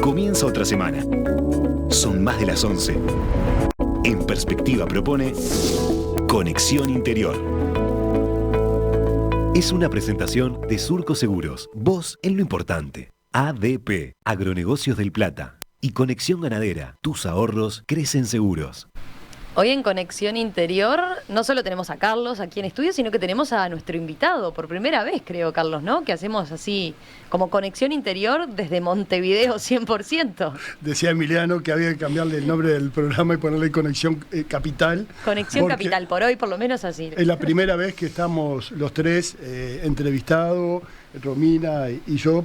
Comienza otra semana. Son más de las 11. En Perspectiva propone Conexión Interior. Es una presentación de Surco Seguros. Vos en lo importante. ADP, Agronegocios del Plata. Y Conexión Ganadera. Tus ahorros crecen seguros. Hoy en Conexión Interior no solo tenemos a Carlos aquí en estudio, sino que tenemos a nuestro invitado, por primera vez creo, Carlos, ¿no? Que hacemos así como Conexión Interior desde Montevideo 100%. Decía Emiliano que había que cambiarle el nombre del programa y ponerle Conexión Capital. Conexión Capital, por hoy por lo menos así. Es la primera vez que estamos los tres entrevistados, Romina y yo,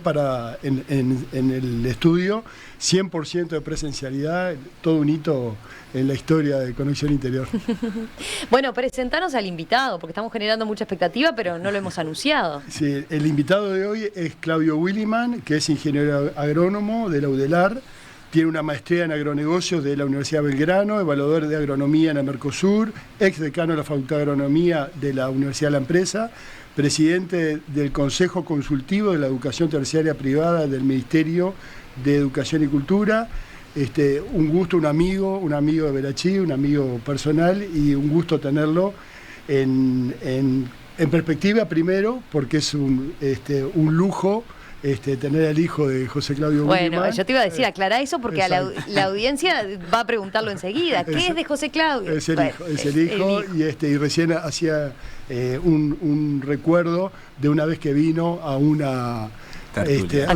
en el estudio, 100% de presencialidad, todo un hito en la historia de Conexión Interior. Bueno, presentanos al invitado, porque estamos generando mucha expectativa, pero no lo hemos anunciado. Sí, el invitado de hoy es Claudio Williman, que es ingeniero agrónomo de la UDELAR, tiene una maestría en agronegocios de la Universidad de Belgrano, evaluador de agronomía en el Mercosur, ex decano de la Facultad de Agronomía de la Universidad de la Empresa, presidente del Consejo Consultivo de la Educación Terciaria Privada del Ministerio de Educación y Cultura. Un gusto, un amigo de Verachí, un amigo personal, y un gusto tenerlo en perspectiva primero, porque es un lujo tener al hijo de José Claudio Williman. Bueno, yo te iba a decir, aclará eso porque a la audiencia va a preguntarlo enseguida. ¿Qué es de José Claudio? Es el hijo. Y recién hacía un recuerdo de una vez que vino a una tertulia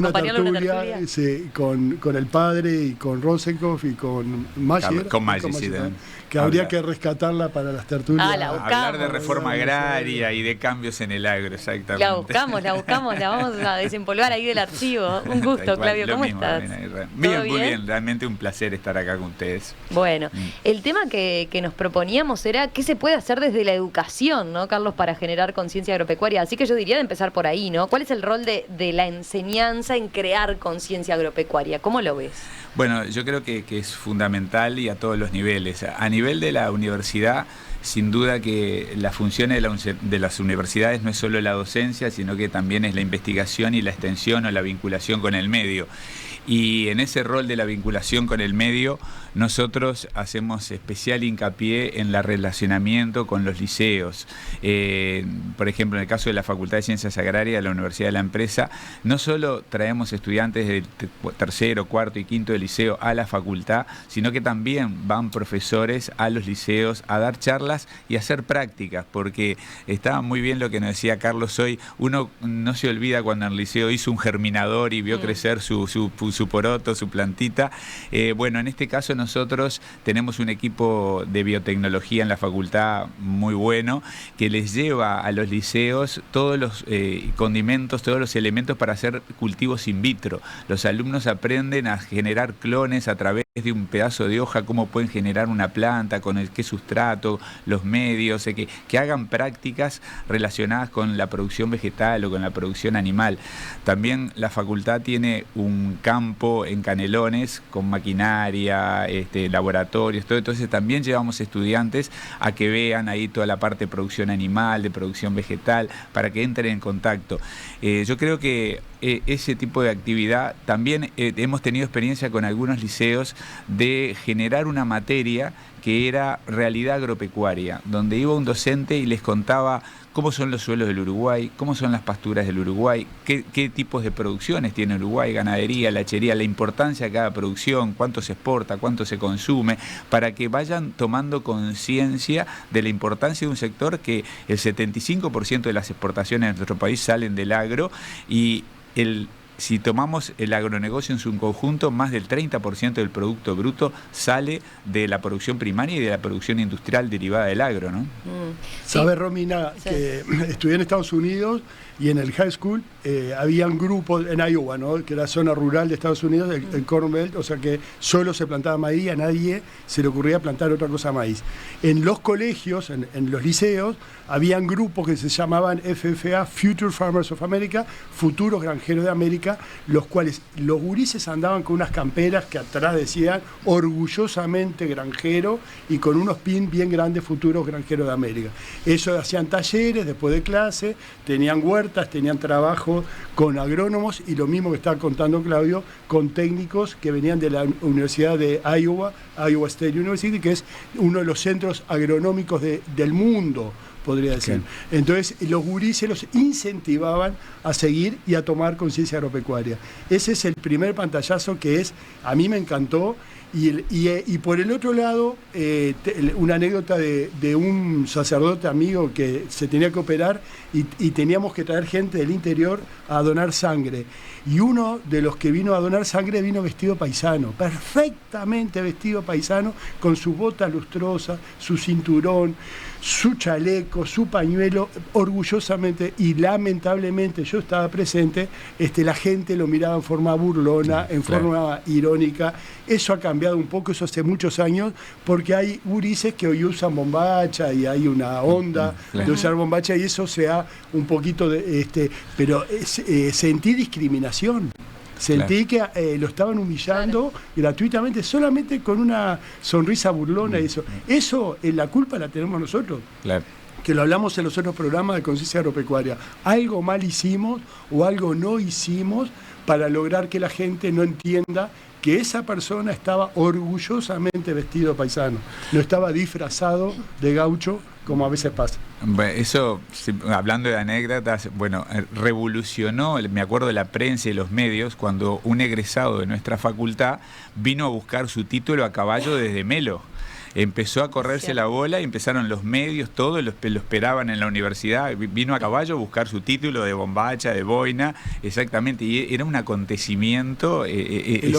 con el padre y con Rosenkopf y con Mayer. Con Mayer, sí. Que habría que rescatarla para las tertulias. Hablar de reforma agraria y de cambios en el agro, exactamente. La buscamos, la vamos a desempolvar ahí del archivo. Un gusto, Claudio, ¿cómo estás? Bien, muy bien, realmente un placer estar acá con ustedes. Bueno, el tema que nos proponíamos era qué se puede hacer desde la educación, ¿no, Carlos, para generar conciencia agropecuaria? Así que yo diría de empezar por ahí, ¿no? ¿Cuál es el rol de la enseñanza en crear conciencia agropecuaria? ¿Cómo lo ves? Bueno, yo creo que es fundamental y a todos los niveles. A nivel de la universidad, sin duda que la función de las universidades no es solo la docencia, sino que también es la investigación y la extensión o la vinculación con el medio. Y en ese rol de la vinculación con el medio, nosotros hacemos especial hincapié en el relacionamiento con los liceos. Por ejemplo, en el caso de la Facultad de Ciencias Agrarias de la Universidad de la Empresa, no solo traemos estudiantes del tercero, cuarto y quinto de liceo a la facultad, sino que también van profesores a los liceos a dar charlas y a hacer prácticas, porque estaba muy bien lo que nos decía Carlos hoy. Uno no se olvida cuando en el liceo hizo un germinador y vio crecer su poroto, su plantita. Bueno, en este caso nosotros tenemos un equipo de biotecnología en la facultad muy bueno, que les lleva a los liceos todos los condimentos, todos los elementos para hacer cultivos in vitro. Los alumnos aprenden a generar clones a través de un pedazo de hoja, cómo pueden generar una planta, con qué sustrato, los medios, que hagan prácticas relacionadas con la producción vegetal o con la producción animal. También la facultad tiene un campo en Canelones con maquinaria, laboratorios, todo. Entonces también llevamos estudiantes a que vean ahí toda la parte de producción animal, de producción vegetal, para que entren en contacto. Yo creo que ese tipo de actividad, también hemos tenido experiencia con algunos liceos de generar una materia que era realidad agropecuaria, donde iba un docente y les contaba cómo son los suelos del Uruguay, cómo son las pasturas del Uruguay, qué tipos de producciones tiene Uruguay, ganadería, lechería, la importancia de cada producción, cuánto se exporta, cuánto se consume, para que vayan tomando conciencia de la importancia de un sector que el 75% de las exportaciones de nuestro país salen del agro, y si tomamos el agronegocio en su conjunto, más del 30% del Producto Bruto sale de la producción primaria y de la producción industrial derivada del agro, ¿no? ¿Sabes, Romina, que estudié en Estados Unidos y en el high school habían grupos en Iowa, ¿no?, que era zona rural de Estados Unidos, el Corn Belt, o sea que solo se plantaba maíz, a nadie se le ocurría plantar otra cosa maíz. En los colegios, en los liceos, habían grupos que se llamaban FFA, Future Farmers of America, Futuros Granjeros de América, los cuales los gurises andaban con unas camperas que atrás decían orgullosamente granjero y con unos pins bien grandes, Futuros Granjeros de América. Eso hacían talleres después de clase, tenían huertas, ofertas, tenían trabajo con agrónomos y lo mismo que estaba contando Claudio, con técnicos que venían de la Universidad de Iowa, Iowa State University, que es uno de los centros agronómicos del mundo, podría decir. Entonces, los gurises los incentivaban a seguir y a tomar conciencia agropecuaria. Ese es el primer pantallazo que a mí me encantó. Y por el otro lado, una anécdota de un sacerdote amigo que se tenía que operar y teníamos que traer gente del interior a donar sangre. Y uno de los que vino a donar sangre vino vestido paisano, perfectamente vestido paisano, con sus botas lustrosas, su cinturón, su chaleco, su pañuelo, orgullosamente, y lamentablemente yo estaba presente, la gente lo miraba en forma burlona, en forma irónica. Eso ha cambiado un poco, eso hace muchos años, porque hay gurises que hoy usan bombacha y hay una onda de usar bombacha, y eso se ha un poquito pero sentí discriminación. Sentí que lo estaban humillando gratuitamente, solamente con una sonrisa burlona y eso. Eso, la culpa la tenemos nosotros. Que lo hablamos en los otros programas de conciencia agropecuaria. Algo mal hicimos o algo no hicimos para lograr que la gente no entienda que esa persona estaba orgullosamente vestido paisano, no estaba disfrazado de gaucho como a veces pasa. Eso, hablando de anécdotas, revolucionó, me acuerdo de la prensa y los medios, cuando un egresado de nuestra facultad vino a buscar su título a caballo desde Melo. Empezó a correrse la bola y empezaron los medios, todos lo esperaban en la universidad. Vino a caballo a buscar su título de bombacha, de boina, exactamente. Y era un acontecimiento, el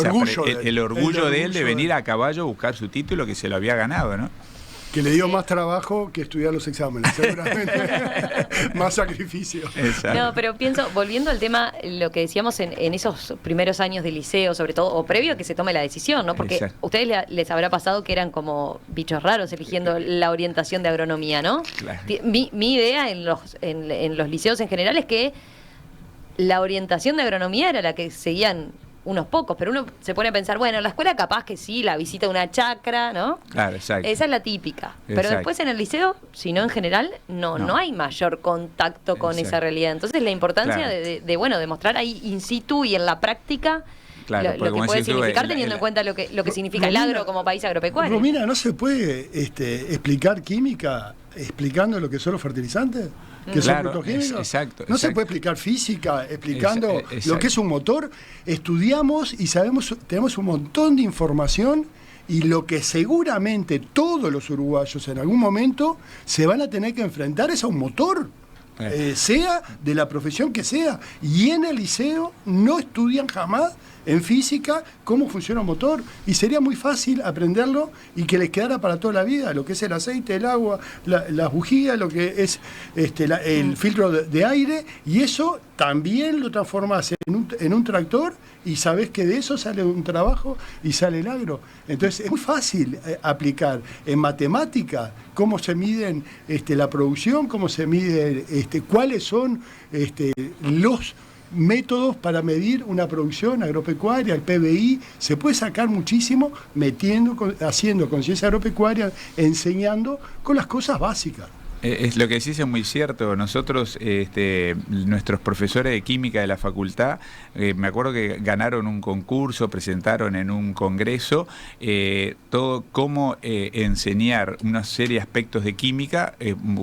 orgullo de él de venir a caballo a buscar su título, que se lo había ganado, ¿no? Que le dio más trabajo que estudiar los exámenes, seguramente. Más sacrificio. Exacto. No, pero pienso, volviendo al tema, lo que decíamos en esos primeros años de liceo, sobre todo, o previo a que se tome la decisión, ¿no? Porque a ustedes les habrá pasado que eran como bichos raros eligiendo la orientación de agronomía, ¿no? Claro. Mi idea en los liceos en general es que la orientación de agronomía era la que seguían unos pocos, pero uno se pone a pensar, bueno, la escuela capaz que sí, la visita de una chacra, ¿no? Claro, exacto. Esa es la típica. Pero después en el liceo, si no en general, no hay mayor contacto con esa realidad. Entonces la importancia de mostrar ahí in situ y en la práctica lo que puede significar, teniendo en cuenta lo que significa el agro como país agropecuario. Romina, ¿no se puede explicar química explicando lo que son los fertilizantes? Que son productos exacto. No se puede explicar física explicando lo que es un motor. Estudiamos y tenemos un montón de información, y lo que seguramente todos los uruguayos en algún momento se van a tener que enfrentar es a un motor. Sea de la profesión que sea. Y en el liceo no estudian jamás en física cómo funciona un motor, y sería muy fácil aprenderlo y que les quedara para toda la vida, lo que es el aceite, el agua, las bujías, lo que es el filtro de aire, y eso también lo transformás en un tractor, y sabés que de eso sale un trabajo y sale el agro. Entonces es muy fácil aplicar en matemática cómo se miden la producción, cómo se mide, cuáles son los métodos para medir una producción agropecuaria, el PBI. Se puede sacar muchísimo haciendo conciencia agropecuaria, enseñando con las cosas básicas. Es lo que decís, es muy cierto. Nosotros, nuestros profesores de química de la facultad, me acuerdo que ganaron un concurso, presentaron en un congreso todo cómo enseñar una serie de aspectos de química,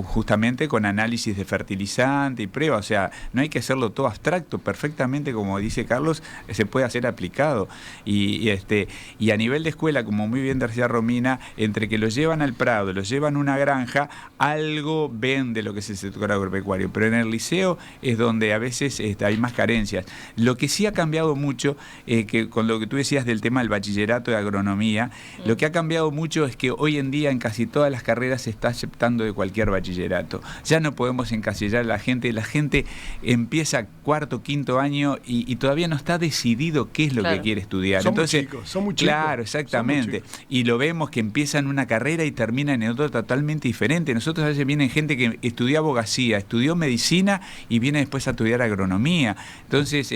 justamente con análisis de fertilizante y prueba. O sea, no hay que hacerlo todo abstracto, perfectamente, como dice Carlos, se puede hacer aplicado. Y a nivel de escuela, como muy bien decía Romina, entre que lo llevan al Prado, lo llevan a una granja, algo ven de lo que es el sector agropecuario, pero en el liceo es donde a veces hay más carencias. Lo que sí ha cambiado mucho, que con lo que tú decías del tema del bachillerato de agronomía, lo que ha cambiado mucho es que hoy en día en casi todas las carreras se está aceptando de cualquier bachillerato. Ya no podemos encasillar a la gente empieza cuarto, quinto año y todavía no está decidido qué es lo que quiere estudiar. Son muy chicos. Claro, exactamente. Y lo vemos que empiezan una carrera y terminan en otra totalmente diferente. Nosotros a veces vienen viene gente que estudió abogacía, estudió medicina y viene después a estudiar agronomía. Entonces,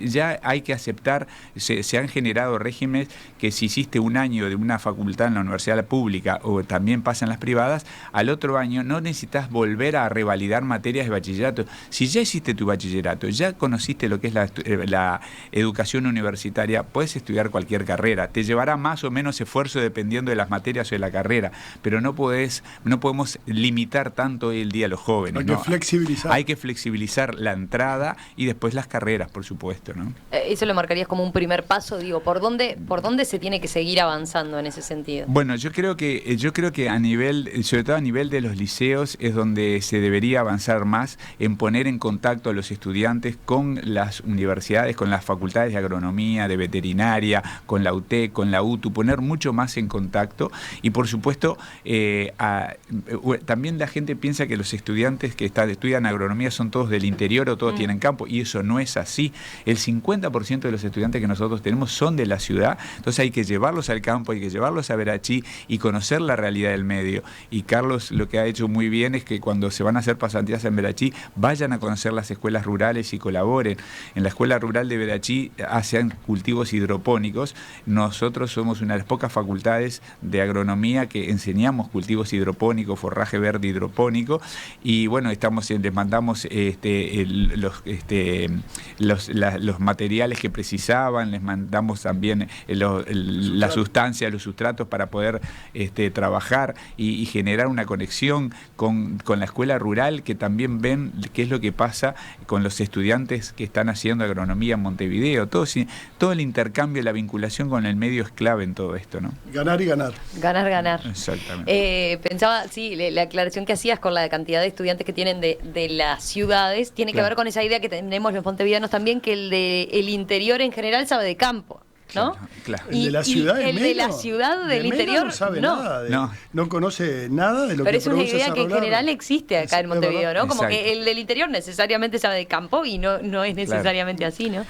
ya hay que aceptar, se han generado regímenes que si hiciste un año de una facultad en la universidad pública o también pasa en las privadas, al otro año no necesitas volver a revalidar materias de bachillerato. Si ya hiciste tu bachillerato, ya conociste lo que es la educación universitaria, puedes estudiar cualquier carrera. Te llevará más o menos esfuerzo dependiendo de las materias o de la carrera, pero no podemos limitar tanto hoy el día a los jóvenes. Hay que flexibilizar. Hay que flexibilizar la entrada y después las carreras, por supuesto, ¿no? Eso lo marcarías como un primer paso, digo, ¿por dónde se tiene que seguir avanzando en ese sentido? Bueno, yo creo que a nivel, sobre todo a nivel de los liceos, es donde se debería avanzar más en poner en contacto a los estudiantes con las universidades, con las facultades de agronomía, de veterinaria, con la UTEC, con la UTU, poner mucho más en contacto. Y por supuesto, también la gente piensa que los estudiantes que estudian agronomía son todos del interior o todos tienen campo, y eso no es así. El 50% de los estudiantes que nosotros tenemos son de la ciudad, entonces hay que llevarlos al campo, hay que llevarlos a Verachí y conocer la realidad del medio. Y Carlos lo que ha hecho muy bien es que cuando se van a hacer pasantías en Verachí, vayan a conocer las escuelas rurales y colaboren. En la escuela rural de Verachí hacen cultivos hidropónicos. Nosotros somos una de las pocas facultades de agronomía que enseñamos cultivos hidropónicos, forraje verde hidropónico, y bueno, les mandamos los materiales que precisaban, les mandamos también la sustancia, los sustratos para poder trabajar y generar una conexión con la escuela rural, que también ven qué es lo que pasa con los estudiantes que están haciendo agronomía en Montevideo. Todo el intercambio, la vinculación con el medio es clave en todo esto, ¿no? Ganar y ganar. Ganar, ganar. Exactamente. Pensaba, sí, la aclaración que hacías con la cantidad de estudiantes que tienen de las ciudades tiene que ver con esa idea que tenemos los montevideanos también, que el interior en general sabe de campo, ¿no? Claro. El de la ciudad y el de la ciudad del interior no sabe nada, no conoce nada de lo pero que es una produce idea esa que en rolar. general existe acá en Montevideo, ¿no? Como Exacto. que el del interior necesariamente sabe de campo y no es necesariamente así, ¿no?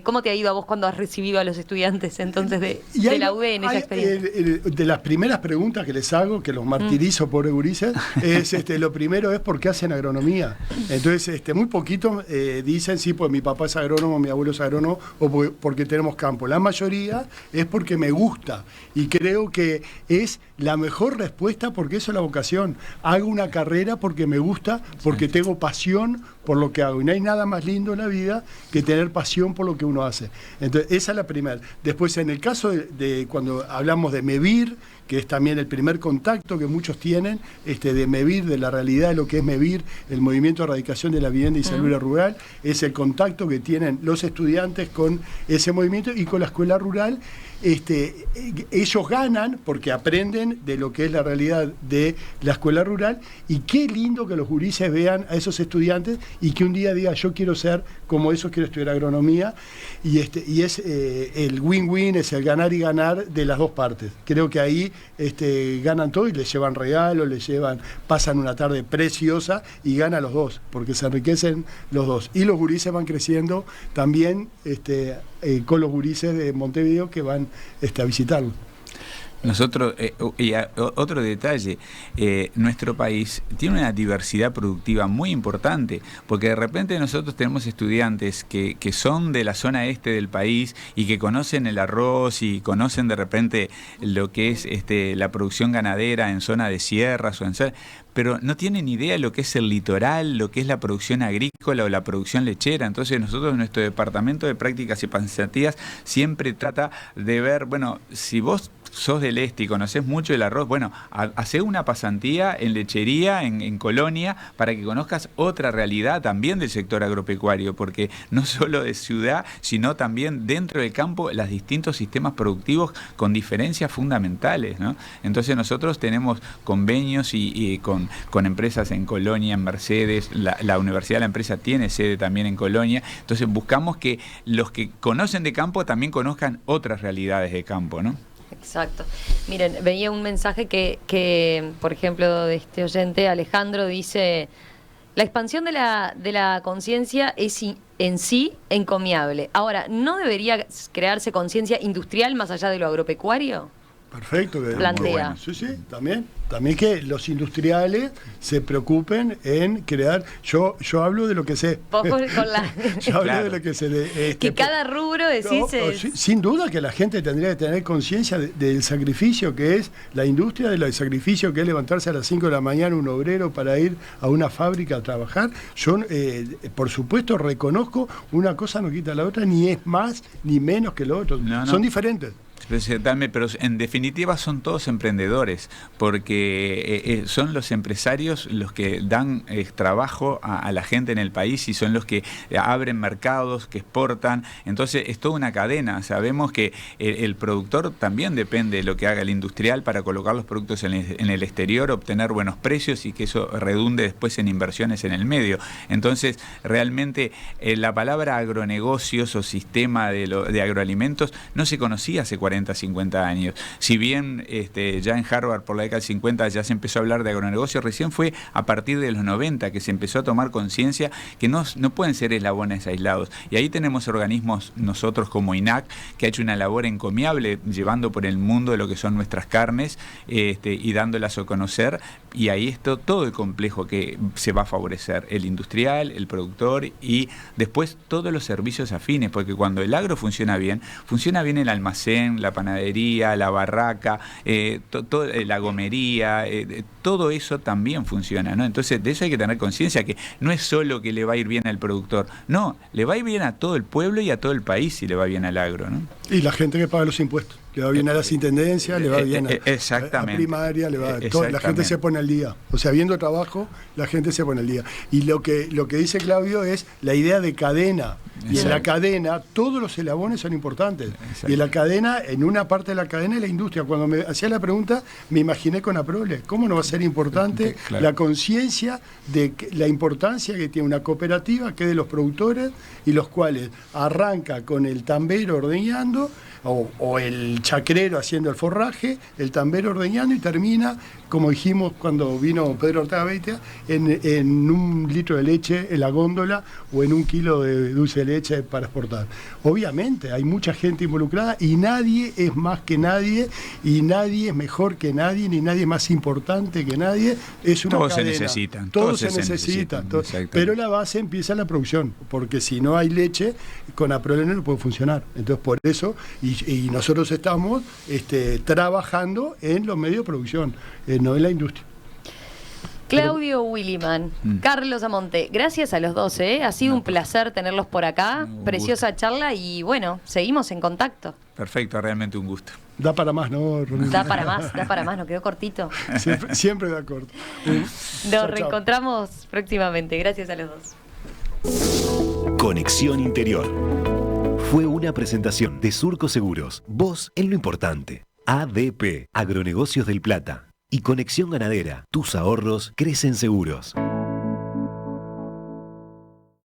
¿Cómo te ha ido a vos cuando has recibido a los estudiantes entonces de la UB en esa experiencia? De las primeras preguntas que les hago, que los martirizo, pobre gurises, es lo primero es ¿por qué hacen agronomía? Entonces, muy poquitos dicen, sí, pues mi papá es agrónomo, mi abuelo es agrónomo, o porque tenemos campo. La mayoría es porque me gusta, y creo que es la mejor respuesta, porque eso es la vocación. Hago una carrera porque me gusta, porque tengo pasión por lo que hago, y no hay nada más lindo en la vida que tener pasión por lo que uno hace. Entonces, esa es la primera. Después, en el caso de cuando hablamos de MEVIR, que es también el primer contacto que muchos tienen, de MEVIR, de la realidad de lo que es MEVIR, el Movimiento de Erradicación de la Vivienda Insalubre Rural, es el contacto que tienen los estudiantes con ese movimiento y con la escuela rural. Ellos ganan porque aprenden de lo que es la realidad de la escuela rural, y qué lindo que los gurises vean a esos estudiantes y que un día diga, yo quiero ser como esos, quiero estudiar agronomía, y es el win-win, es el ganar y ganar de las dos partes. Creo que ahí ganan todo y les llevan regalos, pasan una tarde preciosa y ganan los dos, porque se enriquecen los dos. Y los gurises van creciendo también con los gurises de Montevideo que van a visitarlo. Nosotros, otro detalle, nuestro país tiene una diversidad productiva muy importante, porque de repente nosotros tenemos estudiantes que son de la zona este del país y que conocen el arroz y conocen de repente lo que es la producción ganadera en zona de sierras, pero no tienen idea de lo que es el litoral, lo que es la producción agrícola o la producción lechera. Entonces nosotros, nuestro departamento de prácticas y pasantías siempre trata de ver, bueno, si vos sos del este y conocés mucho el arroz, bueno, hacé una pasantía en lechería, en Colonia, para que conozcas otra realidad también del sector agropecuario, porque no solo de ciudad, sino también dentro del campo, los distintos sistemas productivos con diferencias fundamentales, ¿no? Entonces nosotros tenemos convenios y con empresas en Colonia, en Mercedes, la universidad, la empresa tiene sede también en Colonia, entonces buscamos que los que conocen de campo también conozcan otras realidades de campo, ¿no? Exacto. Miren, veía un mensaje que, por ejemplo, de este oyente, Alejandro, dice: la expansión de la conciencia es en sí encomiable. Ahora, ¿no debería crearse conciencia industrial más allá de lo agropecuario? Perfecto, que plantea. bueno. Sí, también que los industriales se preocupen en crear. Yo hablo de lo que sé. Vos con la... Yo hablo Claro. de lo que sé. que cada rubro decís Sin duda que la gente tendría que tener conciencia del sacrificio que es la industria, del sacrificio que es levantarse a las 5 de la mañana un obrero para ir a una fábrica a trabajar. Yo, por supuesto, reconozco una cosa no quita la otra, ni es más ni menos que lo otro. No. Son diferentes. Pero en definitiva son todos emprendedores, porque son los empresarios los que dan trabajo a la gente en el país y son los que abren mercados, que exportan. Entonces es toda una cadena. Sabemos que el productor también depende de lo que haga el industrial para colocar los productos en el exterior, obtener buenos precios y que eso redunde después en inversiones en el medio. Entonces realmente la palabra agronegocios o sistema de agroalimentos no se conocía hace 40, 50 años. Si bien ya en Harvard por la década del 50 ya se empezó a hablar de agronegocios, recién fue a partir de los 90 que se empezó a tomar conciencia que no pueden ser eslabones aislados. Y ahí tenemos organismos, nosotros como INAC, que ha hecho una labor encomiable llevando por el mundo lo que son nuestras carnes y dándolas a conocer. Y ahí está todo el complejo que se va a favorecer, el industrial, el productor y después todos los servicios afines, porque cuando el agro funciona bien el almacén, la panadería, la barraca, la gomería, todo eso también funciona, ¿no? Entonces de eso hay que tener conciencia, que no es solo que le va a ir bien al productor, no, le va a ir bien a todo el pueblo y a todo el país si le va bien al agro, ¿no? Y la gente que paga los impuestos. Le va bien a las intendencias, le va bien a primaria, la gente se pone al día. O sea, viendo trabajo, la gente se pone al día. Y lo que dice Claudio es la idea de cadena. Y en la cadena, todos los eslabones son importantes. Exacto. Y en la cadena, en una parte de la cadena es la industria. Cuando me hacía la pregunta, me imaginé con Aprole. ¿Cómo no va a ser importante la conciencia de la importancia que tiene una cooperativa, que es de los productores, y los cuales arranca con el tambero ordeñando, o el chacrero haciendo el forraje, el tambero ordeñando y termina, como dijimos cuando vino Pedro Ortega Beitia, en 1 litro de leche en la góndola o en 1 kilo de dulce de leche para exportar. Obviamente hay mucha gente involucrada y nadie es más que nadie y nadie es mejor que nadie ni nadie es más importante que nadie. Es una todos cadena. Se necesitan. Todos se necesitan. Pero la base empieza en la producción, porque si no hay leche, con Aprole no puede funcionar. Entonces por eso, y nosotros estamos trabajando en los medios de producción, no en la industria. Claudio Williman, Carlos Amonte, gracias a los dos, ha sido un placer tenerlos por acá, preciosa charla y bueno, seguimos en contacto. Perfecto, realmente un gusto. Da para más, ¿no, Romina? Da para más, nos quedó cortito. Siempre da corto. Nos reencontramos próximamente, gracias a los dos. Conexión Interior. Fue una presentación de Surco Seguros, vos en lo importante. ADP, Agronegocios del Plata. Y Conexión Ganadera, tus ahorros crecen seguros.